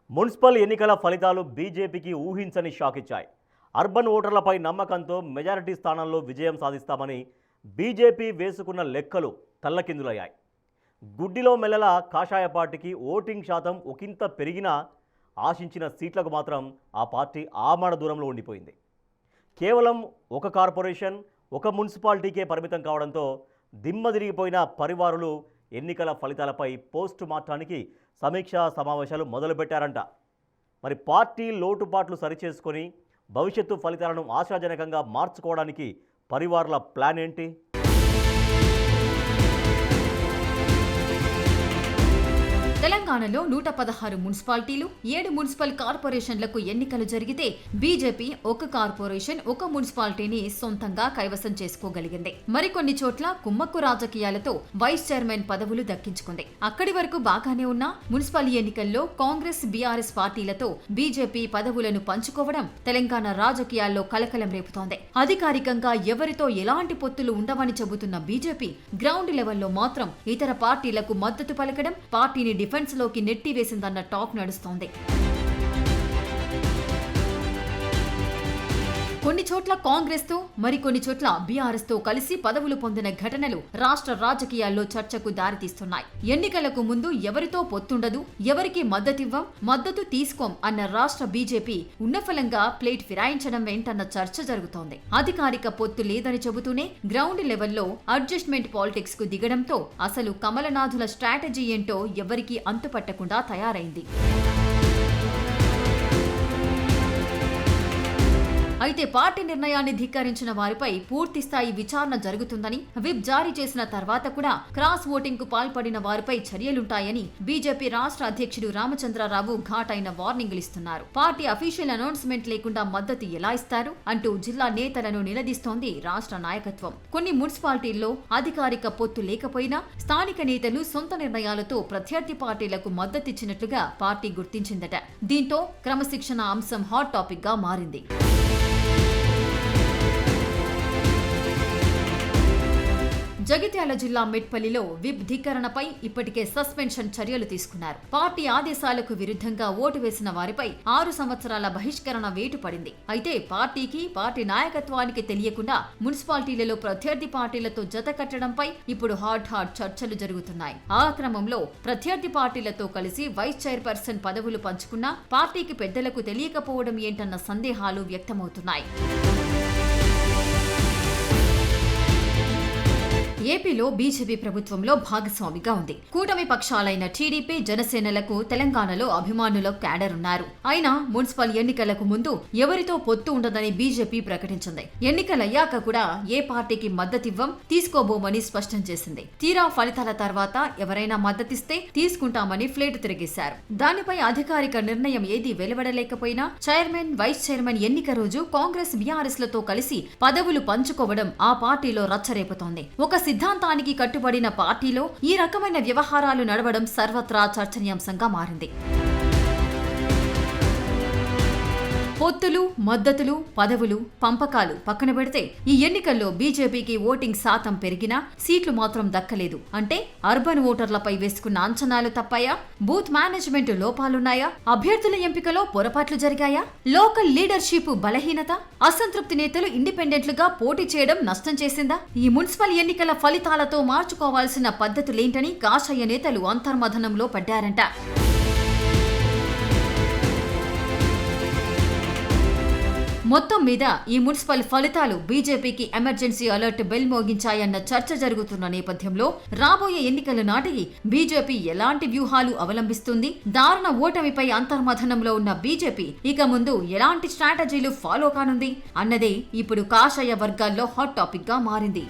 Municipal ఎన్నికల ఫలితాలు బీజేపీకి ఊహించని షాక్ ఇచ్చాయి. అర్బన్ ఓటర్లపై నమ్మకంతో మెజారిటీ స్థానాల్లో విజయం సాధిస్తామని బీజేపీ వేసుకున్న లెక్కలు తల్లకిందులయ్యాయి. గుడ్డిలో మెల్లల కాషాయ పార్టీకి ఓటింగ్ శాతం ఒకంత పెరిగినా ఆశించిన సీట్లకు మాత్రం ఆ పార్టీ ఆమడ దూరంలో ఉండిపోయింది. కేవలం ఒక కార్పొరేషన్, ఒక మున్సిపాలిటీకే పరిమితం కావడంతో దిమ్మదిరిగిపోయిన పరివారులు ఎన్నికల ఫలితాలపై పోస్టు మార్టానికి సమీక్షా సమావేశాలు మొదలుపెట్టారంట. మరి పార్టీ లోటుపాట్లు సరిచేసుకొని భవిష్యత్తు ఫలితాలను ఆశాజనకంగా మార్చుకోవడానికి పరివారుల ప్లాన్ ఏంటి? తెలంగాణలో 116 మున్సిపాలిటీలు, 7 మున్సిపల్ కార్పొరేషన్లకు ఎన్నికలు జరిగితే బీజేపీ ఒక కార్పొరేషన్, ఒక మున్సిపాలిటీని సొంతంగా కైవసం చేసుకోగలిగింది. మరికొన్ని చోట్ల కుమ్మక్కు రాజకీయాలతో వైస్ చైర్మన్ పదవులు దక్కించుకుంది. అక్కడి వరకు బాగానే ఉన్న మున్సిపల్ ఎన్నికల్లో కాంగ్రెస్, బీఆర్ఎస్ పార్టీలతో బీజేపీ పదవులను పంచుకోవడం తెలంగాణ రాజకీయాల్లో కలకలం రేపుతోంది. అధికారికంగా ఎవరితో ఎలాంటి పొత్తులు ఉండవని చెబుతున్న బీజేపీ గ్రౌండ్ లెవెల్లో మాత్రం ఇతర పార్టీలకు మద్దతు పలకడం పార్టీని డిఫెన్స్ లోకి నెట్టివేసిందన్న టాక్ నడుస్తోంది. కొన్ని చోట్ల కాంగ్రెస్ తో, మరికొన్ని చోట్ల బీఆర్ఎస్ తో కలిసి పదవులు పొందిన ఘటనలు రాష్ట్ర రాజకీయాల్లో చర్చకు దారితీస్తున్నాయి. ఎన్నికలకు ముందు ఎవరితో పొత్తుండదు, ఎవరికి మద్దతివ్వం, మద్దతు తీసుకోం అన్న రాష్ట్ర బీజేపీ ఉన్నఫలంగా ప్లేట్ ఫిరాయించడం ఏంటన్న చర్చ జరుగుతోంది. అధికారిక పొత్తు లేదని చెబుతూనే గ్రౌండ్ లెవెల్లో అడ్జస్ట్మెంట్ పాలిటిక్స్ కు దిగడంతో అసలు కమలనాథుల స్ట్రాటజీ ఏంటో ఎవరికీ అంతుపట్టకుండా తయారైంది. అయితే పార్టీ నిర్ణయాన్ని ధిక్కరించిన వారిపై పూర్తి స్థాయి విచారణ జరుగుతుందని, విప్ జారీ చేసిన తర్వాత కూడా క్రాస్ ఓటింగ్ కు పాల్పడిన వారిపై చర్యలుంటాయని బీజేపీ రాష్ట్ర అధ్యక్షుడు రామచంద్రరావు ఘాటైన వార్నింగులు ఇస్తున్నారు. పార్టీ అఫీషియల్ అనౌన్స్మెంట్ లేకుండా మద్దతు ఎలా ఇస్తారు అంటూ జిల్లా నేతలను నిలదీస్తోంది రాష్ట్ర నాయకత్వం. కొన్ని మున్సిపాలిటీల్లో అధికారిక పొత్తు లేకపోయినా స్థానిక నేతలు సొంత నిర్ణయాలతో ప్రత్యర్థి పార్టీలకు మద్దతిచ్చినట్లుగా పార్టీ గుర్తించిందట. దీంతో క్రమశిక్షణ అంశం హాట్ టాపిక్ గా మారింది. జగిత్యాల జిల్లా మెట్పల్లిలో విప్ ధిక్కరణపై ఇప్పటికే సస్పెన్షన్ చర్యలు తీసుకున్నారు. పార్టీ ఆదేశాలకు విరుద్ధంగా ఓటు వేసిన వారిపై 6 సంవత్సరాల బహిష్కరణ వేటు పడింది. అయితే పార్టీకి, పార్టీ నాయకత్వానికి తెలియకుండా మున్సిపాలిటీలలో ప్రత్యర్థి పార్టీలతో జత కట్టడంపై ఇప్పుడు హాట్ చర్చలు జరుగుతున్నాయి. ఆ క్రమంలో ప్రత్యర్థి పార్టీలతో కలిసి వైస్ చైర్పర్సన్ పదవులు పంచుకున్నా పార్టీకి పెద్దలకు తెలియకపోవడం ఏంటన్న సందేహాలు వ్యక్తమవుతున్నాయి. ఏపీలో బీజేపీ ప్రభుత్వంలో భాగస్వామిగా ఉంది. కూటమి పక్షాలైన టీడీపీ, జనసేనలకు తెలంగాణలో అభిమానుల క్యాడర్ ఉన్నారు. అయినా మున్సిపల్ ఎన్నికలకు ముందు ఎవరితో పొత్తు ఉండదని బీజేపీ ప్రకటించింది. ఎన్నికలయ్యాక కూడా ఏ పార్టీకి మద్దతివ్వం, తీసుకోబోమని స్పష్టం చేసింది. తీరా ఫలితాల తర్వాత ఎవరైనా మద్దతిస్తే తీసుకుంటామని ఫ్లేట్ తిరిగేశారు. దానిపై అధికారిక నిర్ణయం ఏదీ వెలువడలేకపోయినా చైర్మన్, వైస్ చైర్మన్ ఎన్నిక రోజు కాంగ్రెస్, బీఆర్ఎస్ లతో కలిసి పదవులు పంచుకోవడం ఆ పార్టీలో రచ్చరేపుతోంది. ఒక సిద్ధాంతానికి కట్టుబడిన పార్టీలో ఈ రకమైన వ్యవహారాలు నడవడం సర్వత్రా చర్చనీయాంశంగా మారింది. పొత్తులు, మద్దతులు, పదవులు, పంపకాలు పక్కన పెడితే ఈ ఎన్నికల్లో బీజేపీకి ఓటింగ్ శాతం పెరిగినా సీట్లు మాత్రం దక్కలేదు. అంటే అర్బన్ ఓటర్లపై వేసుకున్న అంచనాలు తప్పాయా? Booth management లోపాలున్నాయా? అభ్యర్థుల ఎంపికలో పొరపాట్లు జరిగాయా? లోకల్ లీడర్షిప్ బలహీనత? అసంతృప్తి నేతలు ఇండిపెండెంట్లుగా పోటీ చేయడం నష్టం చేసిందా? ఈ మున్సిపల్ ఎన్నికల ఫలితాలతో మార్చుకోవాల్సిన పద్ధతులేంటని కాషాయ నేతలు అంతర్మథనంలో పడ్డారంట. మొత్తం మీద ఈ మున్సిపల్ ఫలితాలు బీజేపీకి ఎమర్జెన్సీ అలర్ట్ బెల్ మోగించాయన్న చర్చ జరుగుతున్న నేపథ్యంలో రాబోయే ఎన్నికల నాటికి బీజేపీ ఎలాంటి వ్యూహాలు అవలంబిస్తుంది? దారుణ ఓటమిపై అంతర్మథనంలో ఉన్న బీజేపీ ఇక ముందు ఎలాంటి స్ట్రాటజీలు ఫాలో కానుంది అన్నదే ఇప్పుడు కాషాయ వర్గాల్లో హాట్ టాపిక్ గా మారింది.